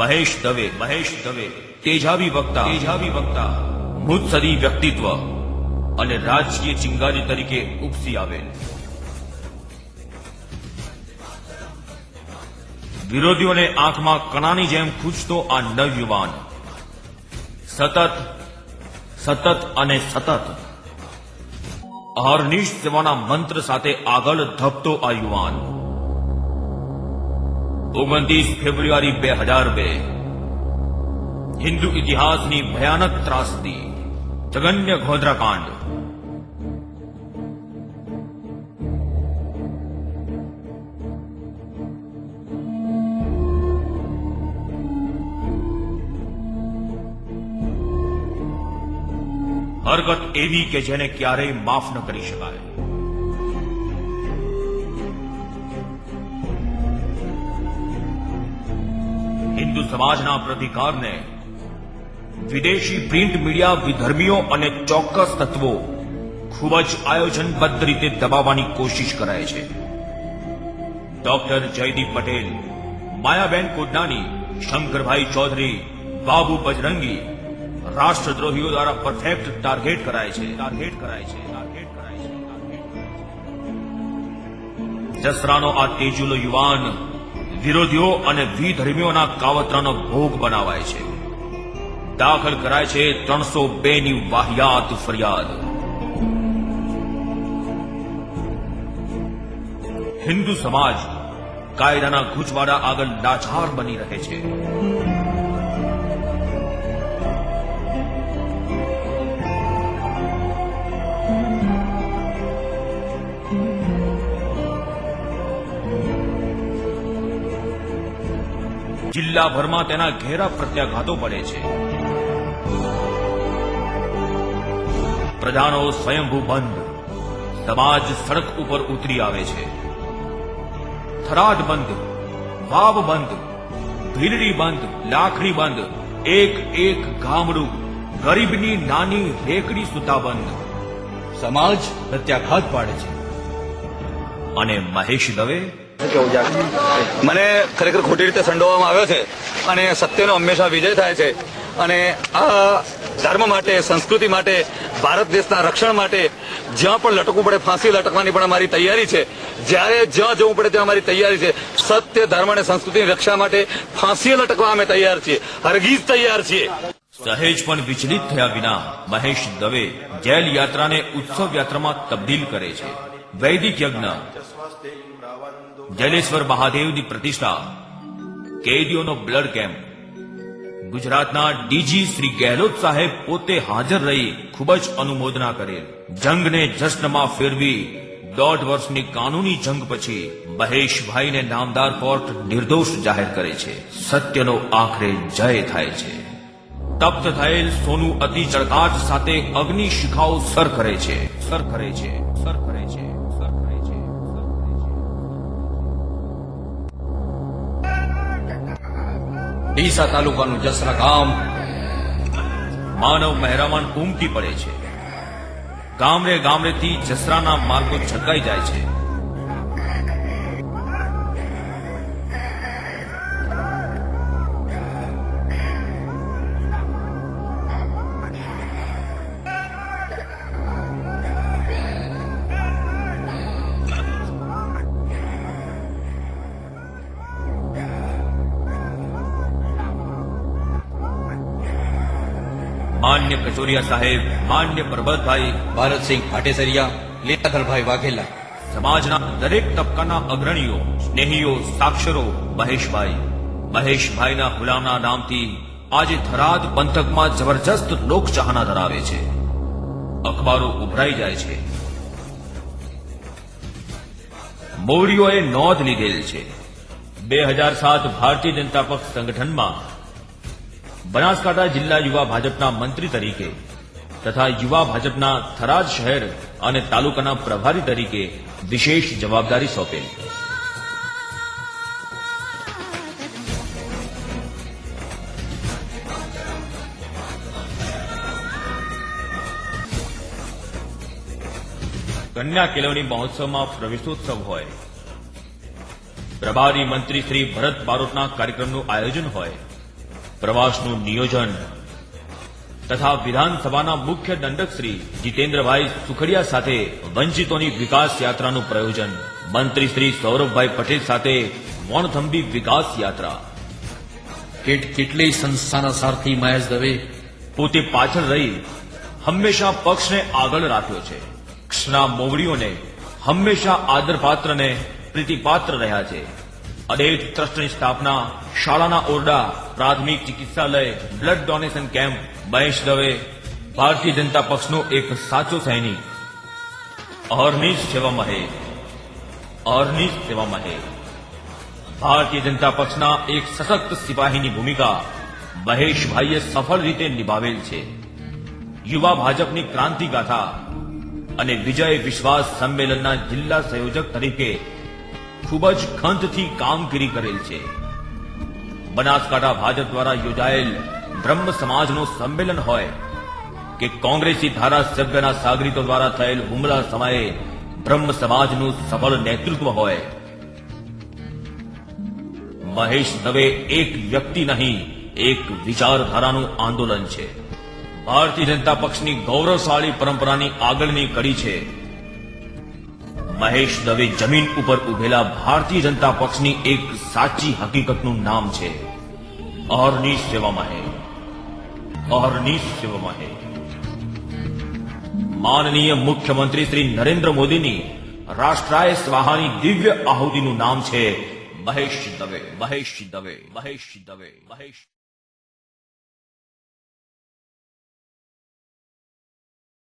મહેશ દવે તેજાબી વક્તા મુત્સદી વ્યક્તિત્વ અને રાજકીય ચિંગારી તરીકે ઉપસી આવેલ. વિરોધીઓને આંખમાં કણાની જેમ ખૂંચતો આ નવયુવાન સતત અહર્નિશ સેવાના મંત્ર સાથે આગળ ધપતો આ યુવાન 29 ફેબ્રુઆરી 2002 હિન્દુ ઇતિહાસની ભયાનક ત્રાસદી જગન્ય ગોધરાકાંડ. હરકત એવી કે જેને ક્યારેય માફ ન કરી શકાય. હિન્દુ સમાજના પ્રતિકારને વિદેશી પ્રિન્ટ મીડિયા વિધર્મીઓ અને ચોક્કસ તત્વો ખૂબ જ આયોજનબદ્ધ રીતે દબાવવાની કોશિશ કરાય છે. ડોક્ટર જયદીપ પટેલ, માયાબેન કોડનાની, શંકરભાઈ ચૌધરી, બાબુ બજરંગી રાષ્ટ્રદ્રોહીઓ દ્વારા પરફેક્ટ ટાર્ગેટ કરાય છે. જસરાનો આ તેજુલો યુવાન વિરોધીઓ અને વિધર્મીઓના કાવતરાનો ભોગ બનાવાય છે. દાખલ કરાય છે 302 ની વાહિયાત ફરિયાદ. હિન્દુ સમાજ કાયદાના ગૂંચવાડા આગળ લાચાર બની રહે છે. જિલ્લાભરમાં તેના ઘેરા પ્રત્યાઘાતો પડે છે. પ્રજાનો સ્વયંભૂ બંધ, સમાજ સડક ઉપર ઉતરી આવે છે. થરાદ બંધ, વાવ બંધ, ભીલડી બંધ, લાખણી બંધ, એક ગામડું, ગરીબની નાની રેકડી સુતા બંધ. સમાજ પ્રત્યાઘાત પાડે છે. અને મહેશ દવે મને ખરેખર ખોટી રીતે સંડોવવામાં આવ્યો છે અને સત્યનો હંમેશા વિજય થાય છે. અને આ ધર્મ માટે, સંસ્કૃતિ માટે, ભારત દેશના રક્ષણ માટે જ્યાં પણ લટકવું પડે ફાંસી લટકવાની પણ અમારી તૈયારી છે. જ્યારે જ્યાં જવું પડે ત્યાં અમારી તૈયારી છે. સત્ય, ધર્મ અને સંસ્કૃતિની રક્ષા માટે ફાંસી લટકવા અમે તૈયાર છીએ, હરગીઝ તૈયાર છીએ. સહેજ પણ વિચલિત થયા વિના મહેશ દવે જેલ યાત્રાને ઉત્સવ યાત્રામાં તબદીલ કરે છે. વૈદિક યજ્ઞ, જલેશ્વર મહાદેવની પ્રતિષ્ઠા, કેદીઓનો બ્લડ કેમ્પ. ગુજરાતના ડીજી શ્રી ગેહલોત સાહેબ પોતે હાજર રહી ખૂબ જ અનુમોદના કરેલ. જંગને જશ્નમાં ફેરવી 1.5 વર્ષની કાનૂની જંગ પછી મહેશભાઈને નામદાર કોર્ટ નિર્દોષ જાહેર કરે છે. સત્યનો આખરે જય થાય છે. તપ્ત થયેલ સોનું અતિ ચળકાટ સાથે અગ્નિ શિખાઓ સર કરે છે. ડીસા તાલુકાનું જસરા ગામ માનવ મહેરામણ ઉમટી પડે છે. ગામડેથી જસરાના માર્ગો છલકાઈ જાય છે. માન્ય કચોરિયા સાહેબ, માન્ય પરબતભાઈ, ભારતસિંહ ભાટેસરિયા, લીલાધરભાઈ વાઘેલા, સમાજના દરેક તબક્કાના અગ્રણીઓ, સ્નેહીઓ, સાક્ષરો મહેશભાઈના હુલામણા નામથી આજે થરાદ પંથકમાં જબરજસ્ત લોકચાહના ધરાવે છે. અખબારો ઉભરાઈ જાય છે. મોવડીઓએ નોંધ લીધેલ છે. 2007 ભારતીય જનતા પક્ષ સંગઠનમાં બનાસકાંઠા જિલ્લા યુવા ભાજપના મંત્રી તરીકે તથા યુવા ભાજપના થરાદ શહેર અને તાલુકાના પ્રભારી તરીકે વિશેષ જવાબદારી સોંપેલ. કન્યા કેળવણી મહોત્સવમાં પ્રવેશોત્સવ હોય, પ્રભારી મંત્રી શ્રી ભરત બારોટના કાર્યક્રમનું આયોજન હોય, પ્રવાસનું નિયોજન તથા વિધાનસભાના મુખ્ય દંડક શ્રી જીતેન્દ્રભાઈ સુખડિયા સાથે વંચિતોની વિકાસ યાત્રાનું પ્રયોજન, મંત્રી શ્રી સૌરભભાઈ પટેલ સાથે વણથંભી વિકાસ યાત્રા. કેટલી સંસ્થાના સારથી મહેશ દવે પોતે પાછળ રહી હંમેશા પક્ષને આગળ રાખ્યો છે. પક્ષના મોવડીઓને હંમેશા આદરપાત્ર ને પ્રીતિપાત્ર રહ્યા છે. અનેક ટ્રસ્ટની સ્થાપના, શાળાના ઓરડા, પ્રાથમિક ચિકિત્સાલય, blood donation camp. Mahesh Dave Bharatiya Janata પક્ષનો એક સાચો સૈનિક. અહર્નિશ સેવામાં હે, અહર્નિશ સેવામાં હે. ભારતીય જનતા પક્ષના એક સશક્ત સિપાહીની ભૂમિકા મહેશભાઈએ સફળ રીતે નિભાવેલ છે. યુવા ભાજપની ક્રાંતિ ગાથા અને વિજય વિશ્વાસ સંમેલનના જિલ્લા સંયોજક તરીકે ખૂબ જ ખંતથી કામગીરી કરેલ છે. બનાસકાંઠા ભાજપ દ્વારા યોજાયેલ બ્રહ્મ સમાજનું સંમેલન હોય કે કોંગ્રેસી ધારાસભ્યના સાગરીતો દ્વારા થયેલ હુમલા સમયે બ્રહ્મ સમાજનું સફળ નેતૃત્વ હોય, મહેશ દવે એક વ્યક્તિ નહીં, એક વિચારધારાનું આંદોલન છે. ભારતીય જનતા પક્ષની ગૌરવશાળી પરંપરાની આગળની કડી છે. મહેશ દવે જમીન ઉપર ઉભેલા ભારતીય જનતા પક્ષની એક સાચી હકીકતનું નામ છે. અહર્નિશ સેવામાં હે, અહર્નિશ સેવામાં હે. માનનીય મુખ્યમંત્રી શ્રી નરેન્દ્ર મોદીની રાષ્ટ્રાય સ્વાહાની દિવ્ય આહુતિનું નામ છે મહેશ દવે, મહેશ દવે, મહેશ દવે, મહેશ.